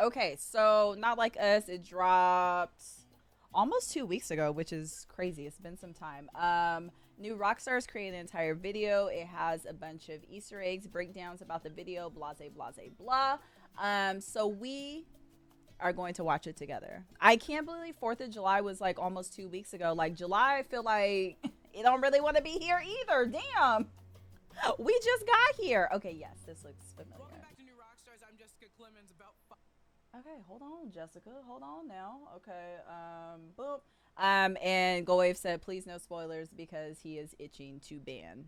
Okay, so Not Like Us, it dropped almost 2 weeks ago, which is crazy. It's been some time. New Rockstars created an entire video. It has a bunch of Easter eggs, breakdowns about the video, blase, blase, blah. So we are going to watch it together. I can't believe 4th of July was like almost 2 weeks ago. Like July, I feel like it don't really want to be here either. Damn. We just got here. Okay, yes, this looks familiar. Welcome back to New Rockstars. I'm Jessica Clemens. Okay, hold on, Jessica. Hold on now. Okay, boop. And GoWave said, please no spoilers because he is itching to ban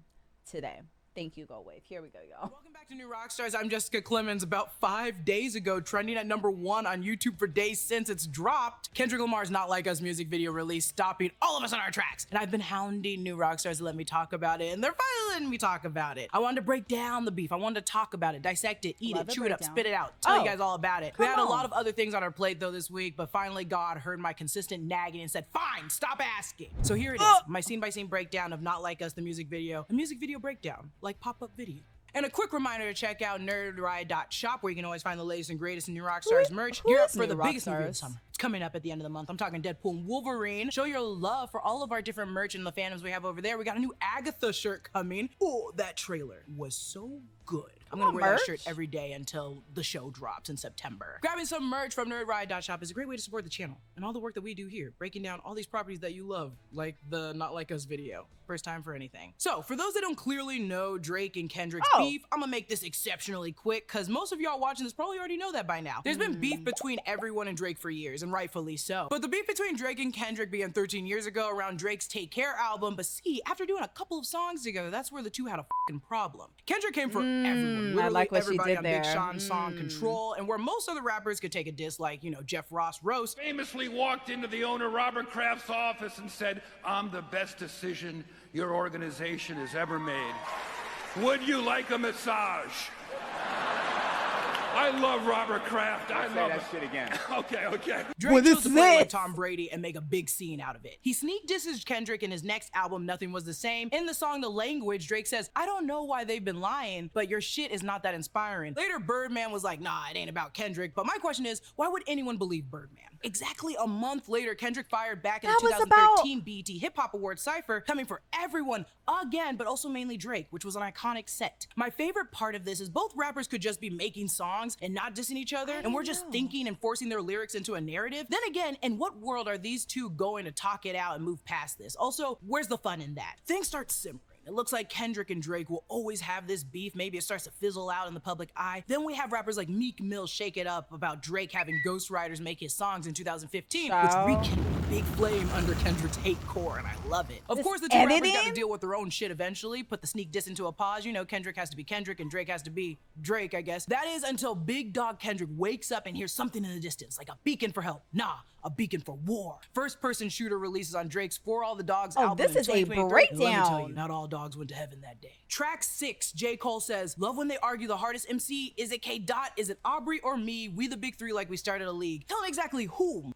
today. Thank you, GoWave. Here we go, y'all. Welcome back to New Rockstars. I'm Jessica Clemens. About 5 days ago, trending at #1 on YouTube for days since it's dropped, Kendrick Lamar's Not Like Us music video release, stopping all of us on our tracks. And I've been hounding New Rockstars to let me talk about it, and they're finally letting me talk about it. I wanted to break down the beef. I wanted to talk about it, dissect it, eat it, chew it up, spit it out, tell you guys all about it. We had a lot of other things on our plate though this week, but finally God heard my consistent nagging and said, fine, stop asking. So here it is, my scene-by-scene breakdown of Not Like Us, the music video. A music video breakdown, like pop-up video. And a quick reminder to check out nerdriot.shop where you can always find the latest and greatest New Rockstars merch. Gear up for the biggest movie of the summer. It's coming up at the end of the month. I'm talking Deadpool and Wolverine. Show your love for all of our different merch and the fandoms we have over there. We got a new Agatha shirt coming. Oh, that trailer was so good. I'm gonna wear that shirt every day until the show drops in September. Grabbing some merch from nerdriot.shop is a great way to support the channel and all the work that we do here, breaking down all these properties that you love, like the Not Like Us video. First time for anything. So, for those that don't clearly know Drake and Kendrick's beef, I'm gonna make this exceptionally quick because most of y'all watching this probably already know that by now. There's been beef between everyone and Drake for years, and rightfully so. But the beef between Drake and Kendrick began 13 years ago around Drake's Take Care album, but see, after doing a couple of songs together, that's where the two had a fucking problem. Kendrick came for everyone, literally I like what everybody she did on there. Big Sean's song Control, and where most other rappers could take a diss like, you know, Jeff Ross roast. Famously walked into the owner Robert Kraft's office and said, I'm the best decision your organization has ever made. Would you like a massage? I love Robert Kraft. I love that shit again. Okay. Drake chose to play like Tom Brady and make a big scene out of it. He sneak disses Kendrick in his next album, Nothing Was the Same. In the song The Language, Drake says, I don't know why they've been lying, but your shit is not that inspiring. Later, Birdman was like, nah, it ain't about Kendrick. But my question is, why would anyone believe Birdman? Exactly a month later, Kendrick fired back in the 2013 BET Hip Hop Awards cypher, coming for everyone again, but also mainly Drake, which was an iconic set. My favorite part of this is both rappers could just be making songs and not dissing each other, and we're just thinking and forcing their lyrics into a narrative. Then again, in what world are these two going to talk it out and move past this? Also, where's the fun in that? Things start simpering. It looks like Kendrick and Drake will always have this beef. Maybe it starts to fizzle out in the public eye. Then we have rappers like Meek Mill shake it up about Drake having ghostwriters make his songs in 2015, which rekindled a big flame under Kendrick's hate core, and I love it. Of course, the two rappers got to deal with their own shit eventually, put the sneak diss into a pause. You know, Kendrick has to be Kendrick and Drake has to be Drake, I guess. That is until Big Dog Kendrick wakes up and hears something in the distance, like a beacon for help. Nah, a beacon for war. First-person shooter releases on Drake's For All the Dogs album this in is a 2023. breakdown. Let me tell you, not all dogs went to heaven that day. Track 6, J. Cole says, love when they argue the hardest MC. Is it K. Dot? Is it Aubrey or me? We the big three like we started a league. Tell me exactly who?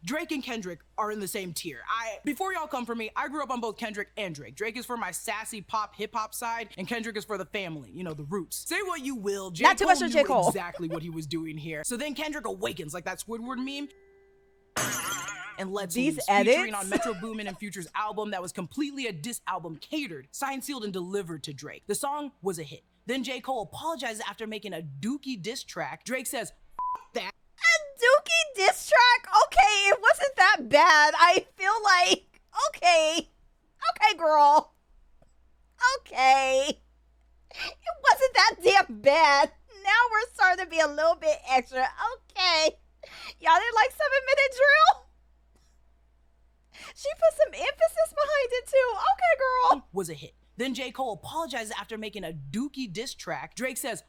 Drake and Kendrick are in the same tier. Before y'all come for me, I grew up on both Kendrick and Drake. Drake is for my sassy pop hip hop side, and Kendrick is for the family, you know, the roots. Say what you will, J. Cole knew exactly what he was doing here. So then Kendrick awakens like that Squidward meme and lets loose, featuring on Metro Boomin and Future's album that was completely a diss album catered, signed, sealed, and delivered to Drake. The song was a hit. Then J. Cole apologizes after making a dookie diss track. Drake says, that. A dookie diss track? Okay, it wasn't that bad. I feel like, okay, girl. Okay. It wasn't that damn bad. Now we're starting to be a little bit extra. Okay. Y'all didn't like 7-minute drill? She put some emphasis behind it too. Okay, girl. Was a hit. Then J. Cole apologizes after making a dookie diss track. Drake says,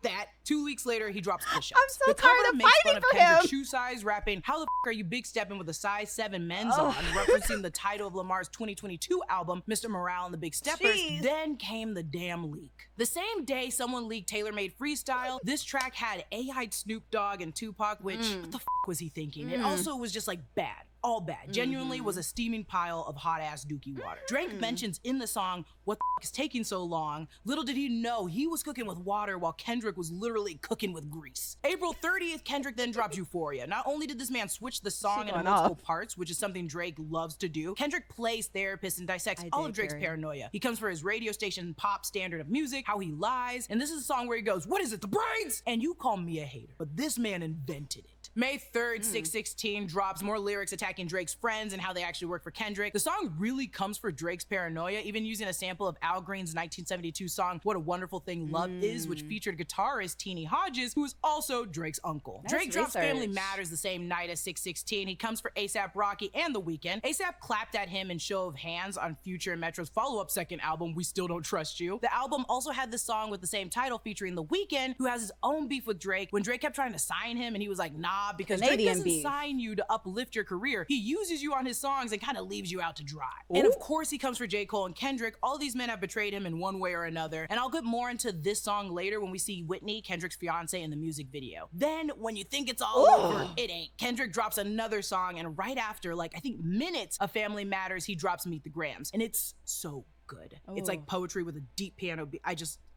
that. 2 weeks later, he drops push-ups. I'm so tired of fighting for him. Shoe size, rapping, how the f are you big stepping with a size 7 men's on, referencing the title of Lamar's 2022 album, Mr. Morale and the Big Steppers. Then came the damn leak. The same day someone leaked Taylor Made Freestyle, this track had AI Snoop Dogg and Tupac, which, what the f was he thinking? It also was just like bad. all bad. Genuinely was a steaming pile of hot-ass dookie water. Drake mentions in the song, "What the f is taking so long?" Little did he know he was cooking with water while Kendrick was literally cooking with grease. April 30th, Kendrick then dropped Euphoria. Not only did this man switch the song into multiple parts, which is something Drake loves to do, Kendrick plays therapists and dissects all of Drake's paranoia. He comes for his radio station pop standard of music, how he lies, and this is a song where he goes, "What is it, the brains?" And you call me a hater, but this man invented it. May 3rd, 616 drops more lyrics attacking Drake's friends and how they actually work for Kendrick. The song really comes for Drake's paranoia, even using a sample of Al Green's 1972 song, "What a Wonderful Thing Love Is," which featured guitarist Teenie Hodges, who is also Drake's uncle. Drake drops Family Matters the same night as 616. He comes for A$AP Rocky and The Weeknd. A$AP clapped at him in Show of Hands on Future and Metro's follow-up second album, We Still Don't Trust You. The album also had this song with the same title featuring The Weeknd, who has his own beef with Drake when Drake kept trying to sign him and he was like, nah, because Drake doesn't sign you to uplift your career. He uses you on his songs and kind of leaves you out to dry. And of course he comes for J. Cole and Kendrick. All these men have betrayed him in one way or another. And I'll get more into this song later when we see Whitney, Kendrick's fiance, in the music video. Then when you think it's all over, it ain't. Kendrick drops another song, and right after, like I think minutes of Family Matters, he drops Meet the Grams. And it's so good. It's like poetry with a deep piano beat.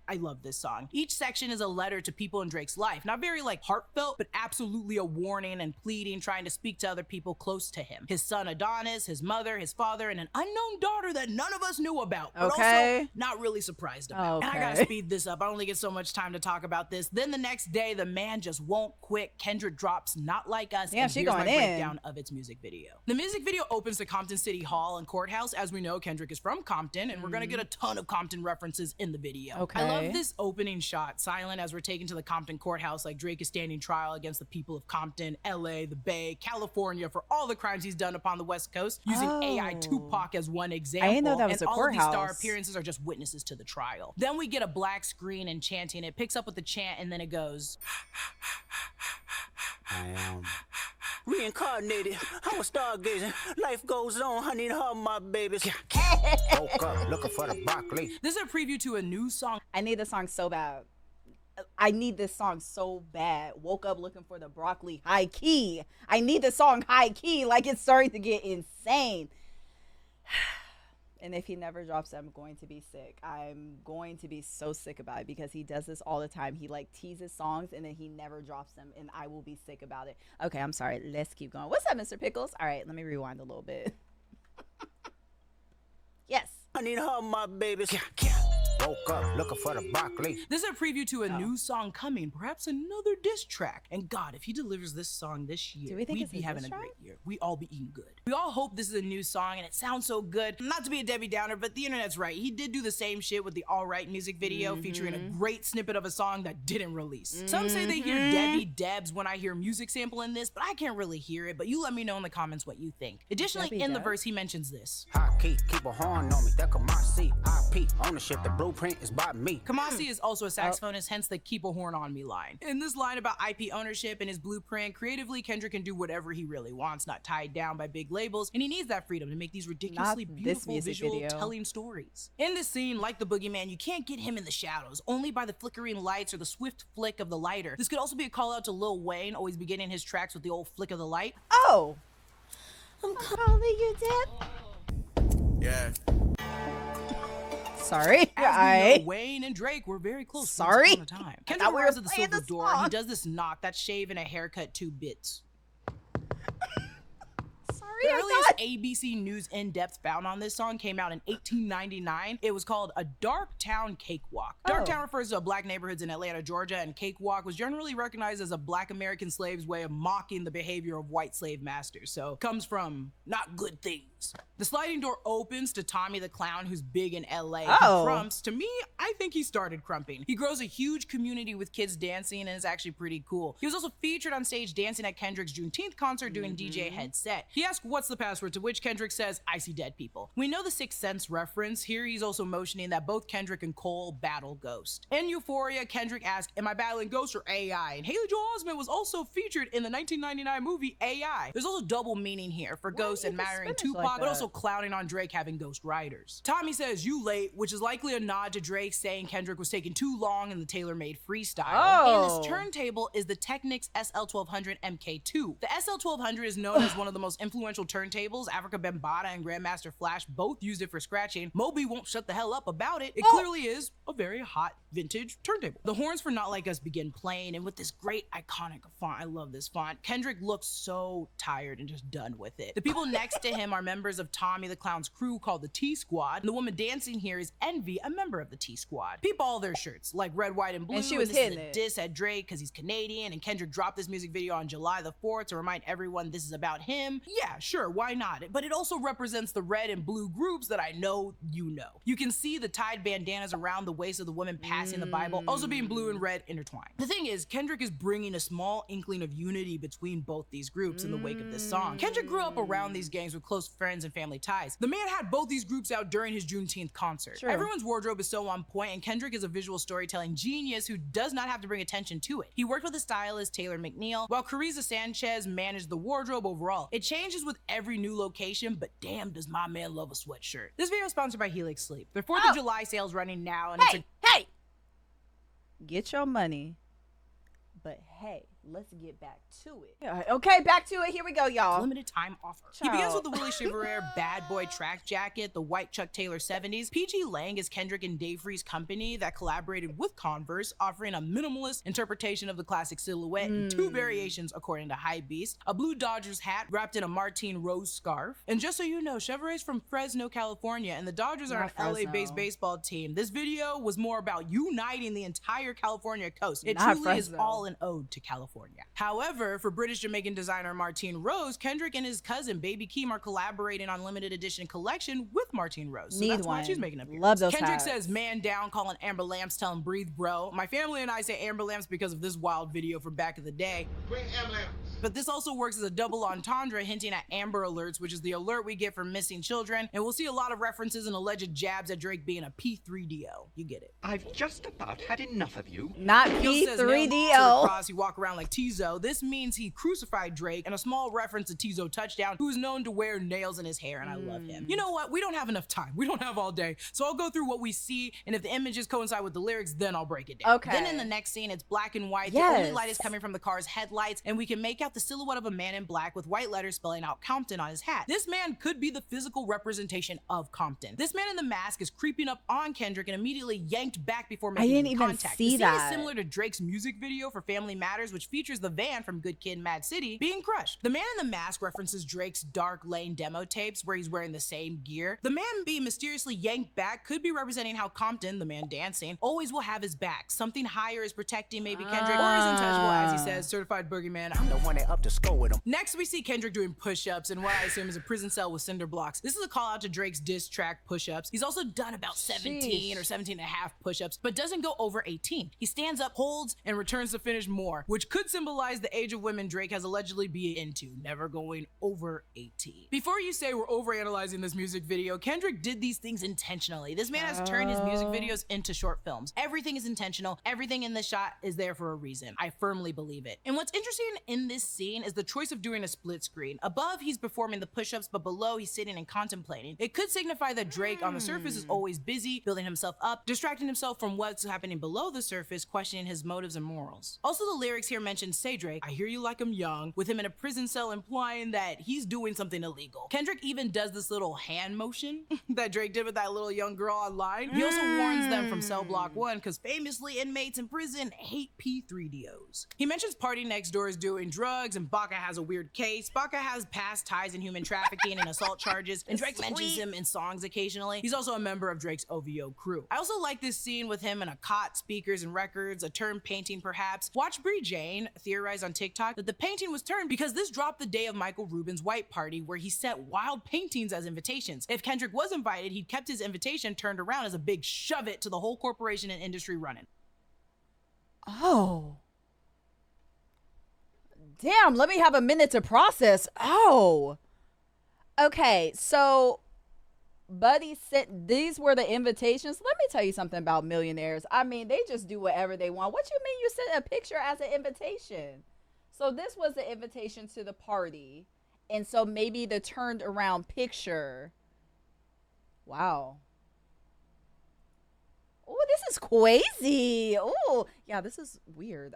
I love this song. Each section is a letter to people in Drake's life. Not very like heartfelt, but absolutely a warning and pleading, trying to speak to other people close to him. His son Adonis, his mother, his father, and an unknown daughter that none of us knew about, but also not really surprised about. And I gotta speed this up. I only get so much time to talk about this. Then the next day, the man just won't quit. Kendrick drops Not Like Us, and here's my breakdown of its music video. The music video opens to Compton City Hall and Courthouse. As we know, Kendrick is from Compton, and we're gonna get a ton of Compton references in the video. I love this opening shot, silent as we're taken to the Compton courthouse, like Drake is standing trial against the people of Compton, LA, the Bay, California, for all the crimes he's done upon the West Coast, using AI Tupac as one example. I didn't know that was a courthouse. All of these star appearances are just witnesses to the trial. Then we get a black screen and chanting. It picks up with the chant, and then it goes, I am reincarnated. I was stargazing. Life goes on. I need her, my babies. Woke up looking for the broccoli. This is a preview to a new song. I need the song so bad. I need this song so bad. Woke up looking for the broccoli. High key. I need the song high key. Like, it's starting to get insane. And if he never drops it, I'm going to be sick. I'm going to be so sick about it because he does this all the time. He like teases songs and then he never drops them, and I will be sick about it. Okay, I'm sorry. Let's keep going. What's up, Mr. Pickles? All right, let me rewind a little bit. Yes. I need her, my babies. Woke up looking for the broccoli. This is a preview to a new song coming, perhaps another diss track. And God, if he delivers this song this year, we'd be having a great year. We all be eating good. We all hope this is a new song and it sounds so good. Not to be a Debbie Downer, but the internet's right. He did do the same shit with the All Right music video, featuring a great snippet of a song that didn't release. Some say they hear Debbie Debs when I hear music sample in this, but I can't really hear it. But you let me know in the comments what you think. Additionally, Debbie in the Debs? verse, he mentions this. High key, keep a horn on me. That Kamasi, IP, ownership, the blueprint is by me. Kamasi is also a saxophonist, hence the keep a horn on me line. In this line about IP ownership and his blueprint, creatively, Kendrick can do whatever he really wants, not tied down by big labels, and he needs that freedom to make these ridiculously beautiful visual telling stories. In this scene, like the boogeyman, you can't get him in the shadows, only by the flickering lights or the swift flick of the lighter. This could also be a call out to Lil Wayne, always beginning his tracks with the old flick of the light. Oh, I'm calling you Deb. Yeah. Sorry. As we know, Wayne and Drake were very close. Sorry. Once upon a time. Kendrick Lamar's at the Silver Door. He does this knock, that shave and a haircut 2 bits. The earliest ABC News in-depth found on this song came out in 1899. It was called A Dark Town Cakewalk. Dark Town refers to black neighborhoods in Atlanta, Georgia, and cakewalk was generally recognized as a black American slave's way of mocking the behavior of white slave masters. So, comes from not good things. The sliding door opens to Tommy the Clown, who's big in LA. He crumps. To me, I think he started crumping. He grows a huge community with kids dancing, and it's actually pretty cool. He was also featured on stage dancing at Kendrick's Juneteenth concert doing DJ headset. He asked, "What's the password?" to which Kendrick says, "I see dead people." We know the Sixth Sense reference. Here he's also motioning that both Kendrick and Cole battle Ghost. In Euphoria, Kendrick asked, "Am I battling Ghost or AI?" And Haley Joel Osment was also featured in the 1999 movie AI. There's also double meaning here for Ghost admiring Tupac, but also clowning on Drake having Ghost Riders. Tommy says, "You late," which is likely a nod to Drake saying Kendrick was taking too long in the tailor-made freestyle. And this turntable is the Technics SL1200 MK2. The SL1200 is known as one of the most influential influential turntables, Africa Bambaataa and Grandmaster Flash both used it for scratching. Moby won't shut the hell up about it. It clearly is a very hot vintage turntable. The horns for Not Like Us begin playing, and with this great iconic font, I love this font, Kendrick looks so tired and just done with it. The people next to him are members of Tommy the Clown's crew called the T-Squad, and the woman dancing here is Envy, a member of the T-Squad. Peep all their shirts, like red, white, and blue, and she was this hitting is a it. diss at Drake because he's Canadian, and Kendrick dropped this music video on July the 4th to remind everyone this is about him. Yeah, sure, why not? But it also represents the red and blue groups that I know you know. You can see the tied bandanas around the waist of the woman passing the Bible, also being blue and red intertwined. The thing is, Kendrick is bringing a small inkling of unity between both these groups in the wake of this song. Kendrick grew up around these gangs with close friends and family ties. The man had both these groups out during his Juneteenth concert. True. Everyone's wardrobe is so on point, and Kendrick is a visual storytelling genius who does not have to bring attention to it. He worked with a stylist, Taylor McNeil, while Carissa Sanchez managed the wardrobe overall. It changes with every new location, but damn does my man love a sweatshirt. This video is sponsored by Helix Sleep. Their 4th of July sale's running now, and it's a Hey! Get your money. But hey, let's get back to it. Yeah, okay, back to it. Here we go, y'all. limited time offer. He begins with the Willie Chiveraire Bad Boy track jacket, the white Chuck Taylor 70s. PG Lang is Kendrick and Dave Free's company that collaborated with Converse, offering a minimalist interpretation of the classic silhouette in 2 variations according to Hypebeast. A blue Dodgers hat wrapped in a Martine Rose scarf. And just so you know, Chevrolet is from Fresno, California, and the Dodgers are Not an Fresno. LA-based baseball team. This video was more about uniting the entire California coast. It Not truly is Fresno. all an ode to California. However, for British Jamaican designer Martine Rose, Kendrick and his cousin Baby Keem are collaborating on limited edition collection with Martine Rose. So Need that's why one. she's making an appearance. Love those Kendrick hats. says man down, calling Amber Lamps, telling breathe bro. My family and I say Amber Lamps because of this wild video from back in the day. Bring ambulance. But this also works as a double entendre, hinting at Amber Alerts, which is the alert we get for missing children. And we'll see a lot of references and alleged jabs at Drake being a P3DO. You get it. I've just about had enough of you. Not Hill says nailed to the P3DO. cross, he walk around like Tizo. This means he crucified Drake, and a small reference to Tizo Touchdown, who is known to wear nails in his hair, and I love him. You know what? We don't have enough time. We don't have all day. So I'll go through what we see, and if the images coincide with the lyrics, then I'll break it down. Okay. Then in the next scene, it's black and white. Yes. The only light is coming from the car's headlights, and we can make out the silhouette of a man in black with white letters spelling out Compton on his hat. This man could be the physical representation of Compton. This man in the mask is creeping up on Kendrick and immediately yanked back before making didn't even contact. see the scene that. is similar to Drake's music video for Family Matters, which features the van from Good Kid, Mad City being crushed. The man in the mask references Drake's Dark Lane demo tapes where he's wearing the same gear. The man being mysteriously yanked back could be representing how Compton, the man dancing, always will have his back. Something higher is protecting maybe Kendrick, or he's untouchable, as he says, certified boogeyman. I'm the one that up to score with him. Next, we see Kendrick doing push-ups in what I assume is a prison cell with cinder blocks. This is a call out to Drake's diss track push-ups. He's also done about 17 or 17 and a half push-ups, but doesn't go over 18. He stands up, holds, and returns to finish more, which could symbolize the age of women Drake has allegedly been into, never going over 18. Before you say we're overanalyzing this music video, Kendrick did these things intentionally. This man has turned his music videos into short films. Everything is intentional. Everything in the shot is there for a reason. I firmly believe it. And what's interesting in this scene is the choice of doing a split screen. Above, he's performing the push-ups, but below, he's sitting and contemplating. It could signify that Drake on the surface is always busy, building himself up, distracting himself from what's happening below the surface, questioning his motives and morals. Also, the lyrics here mention, "Say Drake, I hear you like I'm young," with him in a prison cell implying that he's doing something illegal. Kendrick even does this little hand motion that Drake did with that little young girl online. He also warns them from Cell Block 1 because famously inmates in prison hate P3DOs. He mentions Party Next Door is doing drugs and Baca has a weird case. Baca has past ties in human trafficking and assault charges, and Drake mentions him in songs occasionally. He's also a member of Drake's OVO crew. I also like this scene with him in a cot, speakers and records, a turned painting perhaps. Watch Bree Jane theorize on TikTok that the painting was turned because this dropped the day of Michael Rubin's white party where he set wild paintings as invitations. If Kendrick was invited, he'd kept his invitation turned around as a big shove it to the whole corporation and industry running. Oh. Damn, let me have a minute to process. Oh. Okay, so Buddy said these were the invitations. Let me tell you something about millionaires. I mean, they just do whatever they want. What you mean you sent a picture as an invitation? So this was the invitation to the party. And so maybe the turned around picture. Wow. Oh, this is crazy. Oh, yeah, this is weird.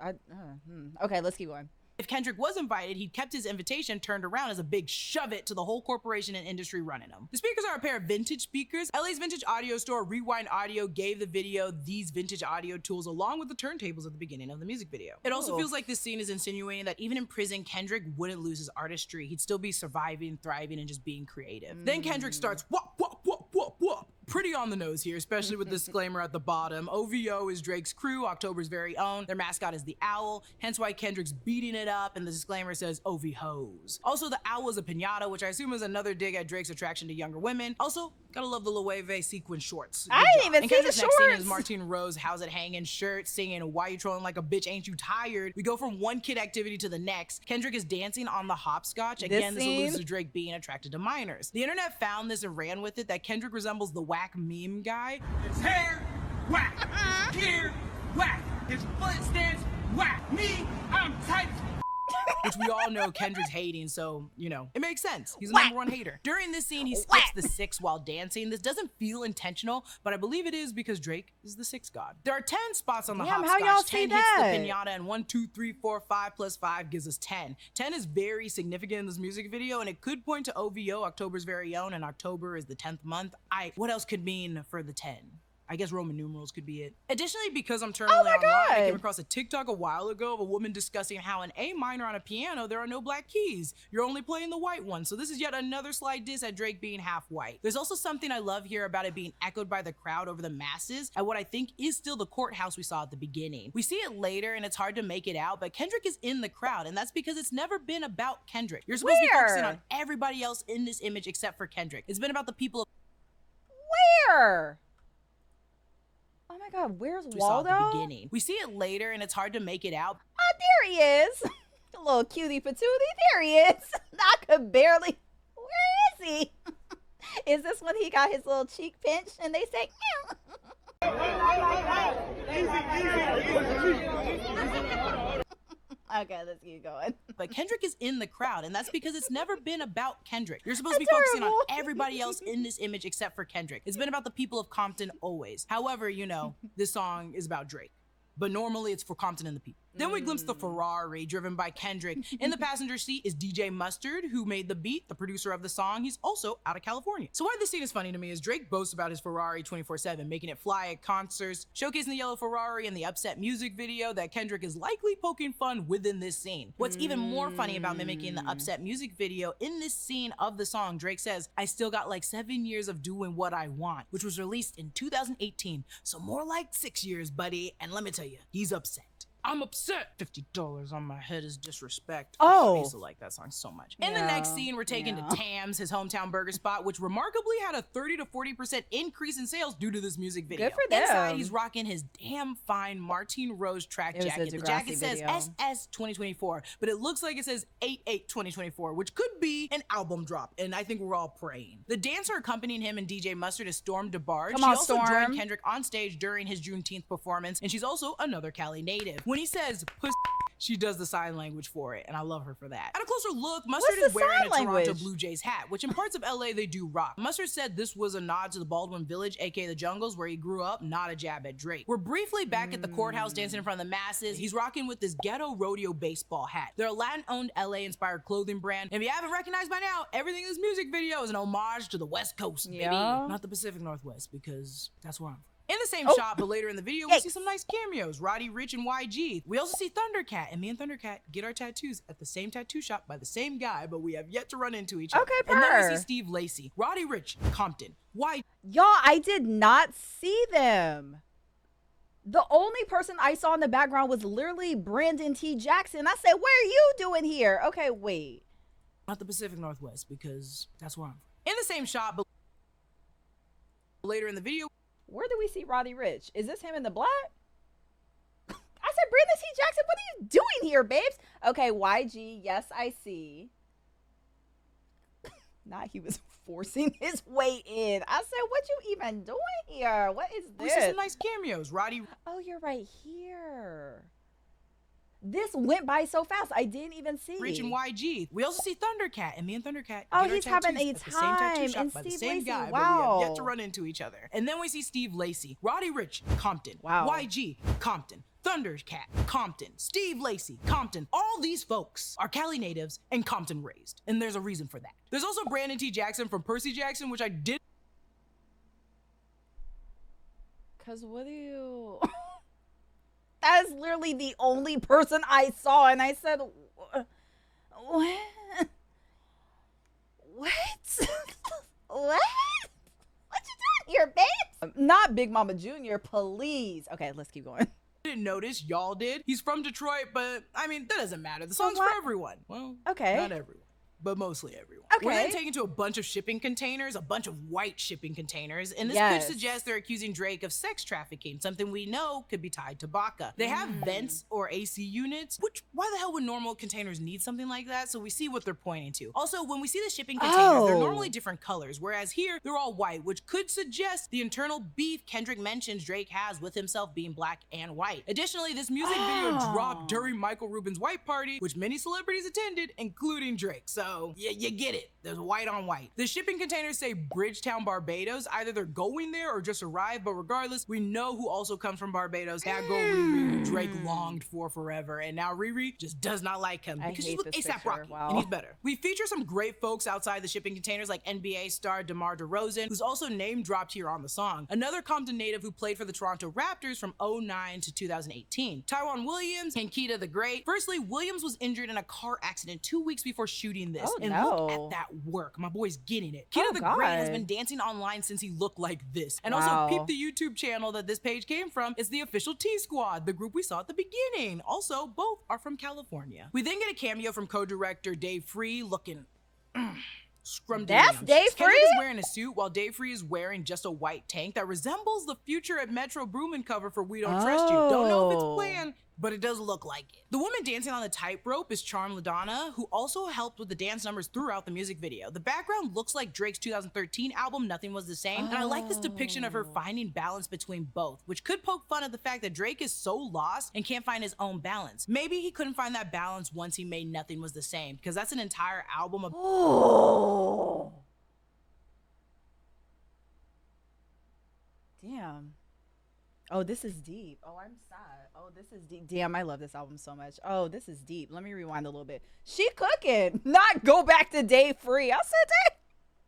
Okay, let's keep going. If Kendrick was invited, he kept his invitation turned around as a big shove it to the whole corporation and industry running them. The speakers are a pair of vintage speakers. LA's vintage audio store, Rewind Audio, gave the video these vintage audio tools along with the turntables at the beginning of the music video. It also feels like this scene is insinuating that even in prison, Kendrick wouldn't lose his artistry. He'd still be surviving, thriving, and just being creative. Then Kendrick starts whoop, whoop, whoop, whoop, whoop. Pretty on the nose here, especially with the disclaimer at the bottom. OVO is Drake's crew, October's very own. Their mascot is the owl, hence why Kendrick's beating it up, and the disclaimer says OV-Hoes. Also, the owl is a piñata, which I assume is another dig at Drake's attraction to younger women. Also, gotta love the Loewe sequin shorts. I didn't even see the Kendrick's next scene shorts. is Martine Rose, how's it hanging shirt, singing Why You Trolling Like a Bitch, Ain't You Tired? We go from one kid activity to the next. Kendrick is dancing on the hopscotch. Again, this alludes to Drake being attracted to minors. The internet found this and ran with it that Kendrick resembles the whack meme guy. His hair, whack. His gear, whack. His foot stance, whack. Me, I'm tight. Which we all know Kendrick's hating, so, you know, it makes sense. He's a #1 hater. During this scene, he skips the 6 while dancing. This doesn't feel intentional, but I believe it is because Drake is the 6 god. There are 10 spots on the hopscotch. how y'all 10 see hits the that? piñata, and 1, 2, 3, 4, 5 plus 5 gives us 10. 10 is very significant in this music video, and it could point to OVO, October's very own, and October is the 10th month. What else could mean for the 10? I guess Roman numerals could be it. Additionally, because I'm terminally online, I came across a TikTok a while ago of a woman discussing how in A minor on a piano, there are no black keys. You're only playing the white one. So this is yet another slight diss at Drake being half white. There's also something I love here about it being echoed by the crowd over the masses at what I think is still the courthouse we saw at the beginning. We see it later and it's hard to make it out, but Kendrick is in the crowd, and that's because it's never been about Kendrick. You're supposed to be focusing on everybody else in this image except for Kendrick. It's been about the people of Where? Oh my God, where's Waldo? At the beginning. We see it later and it's hard to make it out. Oh, there he is. A little cutie patootie. There he is. I could barely. Where is he? Is this when he got his little cheek pinched and they say, okay, let's keep going. But Kendrick is in the crowd, and that's because it's never been about Kendrick. You're supposed to be focusing on everybody else in this image except for Kendrick. It's been about the people of Compton always. However, you know, this song is about Drake. But normally it's for Compton and the people. Then we glimpse the Ferrari driven by Kendrick. In the passenger seat is DJ Mustard, who made the beat, the producer of the song. He's also out of California. So why this scene is funny to me is Drake boasts about his Ferrari 24/7, making it fly at concerts, showcasing the yellow Ferrari in the Upset music video that Kendrick is likely poking fun within this scene. What's even more funny about mimicking the Upset music video, in this scene of the song, Drake says, I still got like 7 years of doing what I want, which was released in 2018. So more like 6 years, buddy. And let me tell you, he's upset. I'm upset. $50 on my head is disrespect. I used to like that song so much. In the next scene, we're taken to Tam's, his hometown burger spot, which remarkably had a 30 to 40% increase in sales due to this music video. Good for them. Inside, he's rocking his damn fine Martine Rose track jacket. The jacket says SS 2024, but it looks like it says 8/8 2024, which could be an album drop, and I think we're all praying. The dancer accompanying him and DJ Mustard is Storm DeBarge. She also joined Kendrick on stage during his Juneteenth performance, and she's also another Cali native. When he says pussy, she does the sign language for it, and I love her for that. At a closer look, Mustard is wearing a Toronto Blue Jays hat, which in parts of LA they do rock. Mustard said this was a nod to the Baldwin Village, aka the Jungles, where he grew up, not a jab at Drake. We're briefly back at the courthouse dancing in front of the masses. He's rocking with this ghetto rodeo baseball hat. They're a Latin-owned LA-inspired clothing brand, and if you haven't recognized by now, everything in this music video is an homage to the West Coast, baby. Not the Pacific Northwest, because that's where I'm from. In the same shot, but later in the video, we see some nice cameos, Roddy Ricch and YG. We also see Thundercat, and me and Thundercat get our tattoos at the same tattoo shop by the same guy, but we have yet to run into each other. Okay, and then we see Steve Lacy, Roddy Ricch, Compton, YG. Y'all, I did not see them. The only person I saw in the background was literally Brandon T. Jackson. I said, where are you doing here? Okay, wait. Not the Pacific Northwest, because that's where I'm from. In the same shot, but later in the video, where do we see Roddy Ricch? Is this him in the black? I said, Brandon T. Jackson, what are you doing here, babes? Okay, YG, yes, I see. Not he was forcing his way in. I said, what you even doing here? What is this? We see some nice cameos, Roddy. Oh, you're right here. This went by so fast. I didn't even see. Reaching YG. We also see Thundercat, and me and Thundercat Oh, get our he's having a tattoos at the same tattoo time. shop And by the Steve same Lacy, guy, but we wow. have yet to run into each other. And then we see Steve Lacy, Roddy Ricch, Compton, Wow. YG, Compton, Thundercat, Compton, Steve Lacy, Compton. All these folks are Cali natives and Compton raised, and there's a reason for that. There's also Brandon T. Jackson from Percy Jackson, which I did. Cause what do you? That is literally the only person I saw, and I said, "What? What? What? What you doing here, babe? Not Big Mama Jr. Please. Okay, let's keep going. Didn't notice, y'all did. He's from Detroit, but I mean, that doesn't matter. The song's what? for everyone. Well, Okay. not everyone, but mostly everyone. Okay. We're then taken to a bunch of shipping containers, a bunch of white shipping containers, and this Yes. could suggest they're accusing Drake of sex trafficking, something we know could be tied to Baca. They have vents or AC units, which why the hell would normal containers need something like that? So we see what they're pointing to. Also, when we see the shipping containers, they're Oh. normally different colors, whereas here they're all white, which could suggest the internal beef Kendrick mentions Drake has with himself being black and white. Additionally, this music video dropped during Michael Rubin's white party, which many celebrities attended, including Drake. So yeah, you get it. There's white on white. The shipping containers say Bridgetown, Barbados. Either they're going there or just arrived, but regardless, we know who also comes from Barbados. That girl Riri, who Drake longed for forever, and now Riri just does not like him I because hate she's with this ASAP picture. Rocky, Wow. and he's better. We feature some great folks outside the shipping containers, like NBA star DeMar DeRozan, who's also name dropped here on the song. Another Compton native who played for the Toronto Raptors from 2009 to 2018. Tyrone Williams and Keita the Great. Firstly, Williams was injured in a car accident 2 weeks before shooting this, Oh, and no. look at that work. My boy's getting it. Oh, Keita the Great has God. been dancing online since he looked like this. And Wow. also, peep the YouTube channel that this page came from. It's the official T Squad, the group we saw at the beginning. Also, both are from California. We then get a cameo from co-director Dave Free looking scrum. That's Dave Kendrick Free? is wearing a suit while Dave Free is wearing just a white tank that resembles the Future at Metro Boomin cover for We Don't Trust You. Don't know if it's Oh. planned, but it does look like it. The woman dancing on the tightrope is Charm LaDonna, who also helped with the dance numbers throughout the music video. The background looks like Drake's 2013 album, Nothing Was the Same, and I like this depiction of her finding balance between both, which could poke fun at the fact that Drake is so lost and can't find his own balance. Maybe he couldn't find that balance once he made Nothing Was the Same, because that's an entire album of Oh. Damn. Oh, this is deep. Oh, I'm sad. Oh, this is deep. Damn, I love this album so much. Oh, this is deep. Let me rewind a little bit. She cooking, not go back to day free. I said that.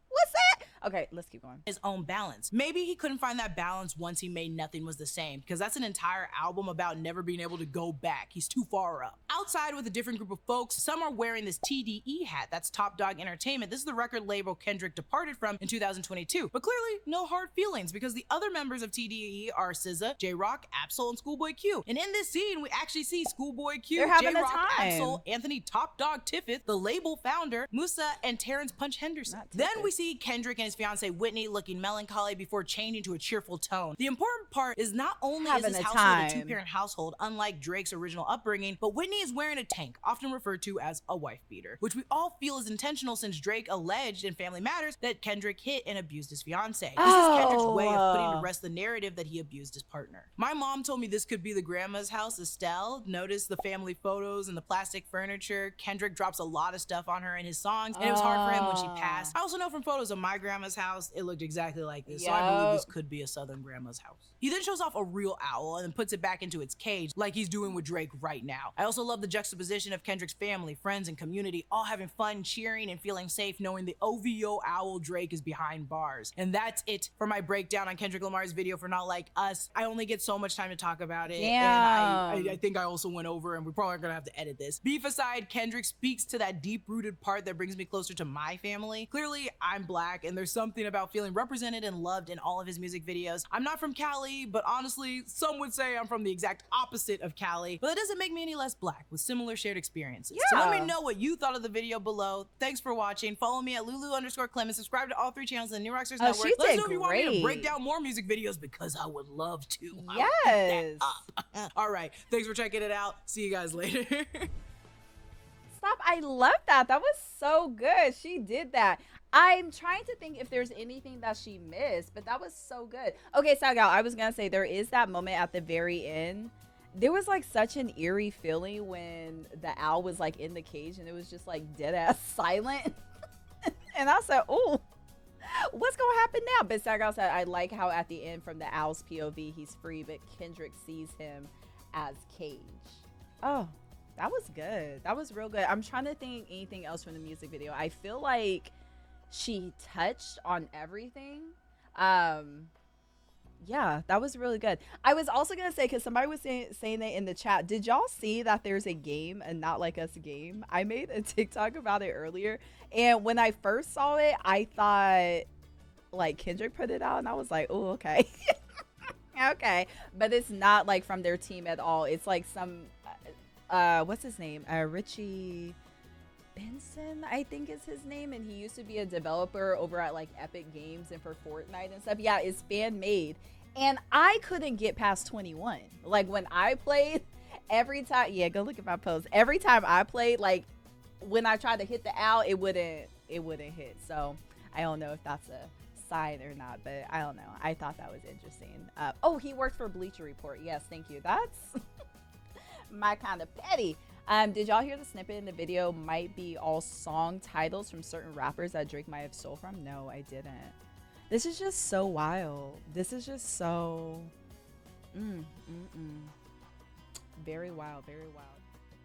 What's that? Okay, let's keep going. his own balance. Maybe he couldn't find that balance once he made Nothing Was the Same, because that's an entire album about never being able to go back. He's too far up. Outside with a different group of folks, some are wearing this TDE hat. That's Top Dog Entertainment. This is the record label Kendrick departed from in 2022. But clearly, no hard feelings, because the other members of TDE are SZA, J-Rock, Absol, and Schoolboy Q. And in this scene, we actually see Schoolboy Q, They're having a J-Rock, time. Absol, Anthony Top Dog Tiffith, the label founder, Musa, and Terrence Punch Henderson. Not Then Tiffith. we see Kendrick and his fiancee Whitney looking melancholy before changing to a cheerful tone. The important part is not only is Having this a household a time. two-parent household, unlike Drake's original upbringing, but Whitney is wearing a tank, often referred to as a wife beater, which we all feel is intentional since Drake alleged in Family Matters that Kendrick hit and abused his fiancee. This is Kendrick's way of putting to rest the narrative that he abused his partner. My mom told me this could be the grandma's house, Estelle. Notice the family photos and the plastic furniture. Kendrick drops a lot of stuff on her in his songs, and it was hard for him when she passed. I also know from photos of my grandma's house, it looked exactly like this, so I believe Yup. this could be a Southern grandma's house. He then shows off a real owl and then puts it back into its cage like he's doing with Drake right now. I also love the juxtaposition of Kendrick's family, friends, and community all having fun, cheering, and feeling safe knowing the OVO owl Drake is behind bars. And that's it for my breakdown on Kendrick Lamar's video for Not Like Us. I only get so much time to talk about it, and Damn. I think I also went over, and we're probably gonna have to edit this. Beef aside, Kendrick speaks to that deep-rooted part that brings me closer to my family. Clearly, I'm black, and there's something about feeling represented and loved in all of his music videos. I'm not from Cali, but honestly, some would say I'm from the exact opposite of Cali, but that doesn't make me any less black with similar shared experiences. So let Yeah. me know what you thought of the video below. Thanks for watching. Follow me at Lulu_Clemens. Subscribe to all 3 channels in the New Rockstars Oh, Network. she Let us did know if you want me to great. break down more music videos, because I would love to. I would eat Yes. that up. All right. Thanks for checking it out. See you guys later. Stop. I love that. That was so good. She did that. I'm trying to think if there's anything that she missed, but that was so good. Okay, so gal, I was going to say there is that moment at the very end there was like such an eerie feeling when the owl was like in the cage and it was just like dead ass silent. And I said, oh, what's gonna happen now? But Sagal said, I like how at the end from the owl's POV he's free, but Kendrick sees him as Cage. Oh, that was good. That was real good. I'm trying to think anything else from the music video. I feel like she touched on everything. Yeah, that was really good. I was also gonna say, because somebody was saying that in the chat, did y'all see that there's a game, a Not Like Us game? I made a TikTok about it earlier, and when I first saw it, I thought like Kendrick put it out, and I was like, oh, okay. Okay, but it's not like from their team at all. It's like some what's his name, Richie Benson, I think is his name, and he used to be a developer over at like Epic Games and for Fortnite and stuff. Yeah, it's fan made, and I couldn't get past 21. Like when I played, every time, yeah, go look at my post. Every time I played, like when I tried to hit the owl, it wouldn't hit. So I don't know if that's a sign or not, but I don't know. I thought that was interesting. Oh, he worked for Bleacher Report. Yes, thank you. That's my kind of petty. Did y'all hear the snippet in the video might be all song titles from certain rappers that Drake might have stole from? No, I didn't. This is just so wild. This is just so very wild, very wild.